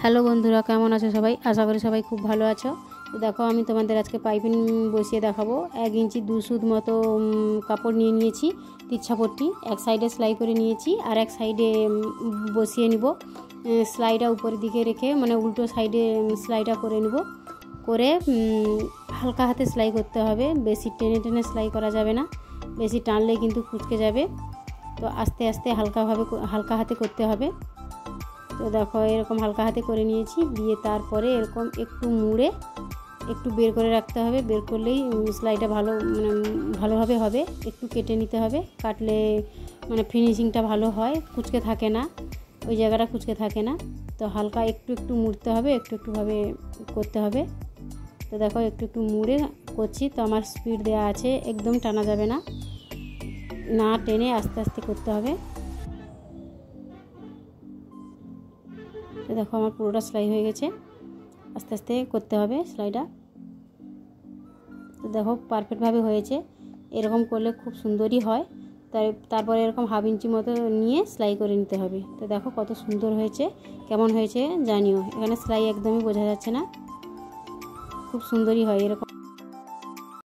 Hello বন্ধুরা, কেমন আছো সবাই? আশা করি সবাই খুব ভালো আছো। তো দেখো, আমি তোমাদের আজকে পাইপিং বসিয়ে দেখাবো। 1 ইঞ্চি 2 সুত মতো কাপড় নিয়ে নিয়েছি, তিরছাপট্টি এক সাইডে সেলাই করে নিয়েছি, আর এক সাইডে বসিয়ে নিব। সেলাইটা উপরের দিকে রেখে, মানে উল্টো সাইডে সেলাইটা করে নিব। করে হালকা হাতে সেলাই করতে হবে, বেশি টেনে টেনে সেলাই করা যাবে না, বেশি টানলে কিন্তু কুঁচকে যাবে। তো আস্তে আস্তে হালকা হাতে করতে হবে। তো দেখো, এরকম হালকা হাতে করে নিয়েছি, দিয়ে তারপরে এরকম একটু মুড়ে একটু বের করে রাখতে হবে। বের করলেই সেলাইটা ভালোভাবে হবে। একটু কেটে নিতে হবে, কাটলে ফিনিশিংটা ভালো হয়, কুঁচকে থাকে না, ওই জায়গাটা কুঁচকে থাকে না। তো হালকা একটু একটু মুড়তে হবে, একটুভাবে করতে হবে। তো দেখো, একটু মুড়ে করছি। তো আমার স্পিড দেওয়া আছে, একদম টানা যাবে না, না টেনে আস্তে আস্তে করতে হবে। তো দেখো, আমার পুরোটা সেলাই হয়ে গেছে, আস্তে আস্তে করতে হবে সেলাইটা। তো দেখো, পারফেক্টভাবে হয়েছে। এরকম করলে খুব সুন্দরই হয়। তারপরে এরকম 1/2 ইঞ্চি মতো নিয়ে সেলাই করে নিতে হবে। তো দেখো কত সুন্দর হয়েছে, কেমন হয়েছে জানিও। এখানে সেলাই একদমই বোঝা যাচ্ছে না, খুব সুন্দরই হয় এরকম।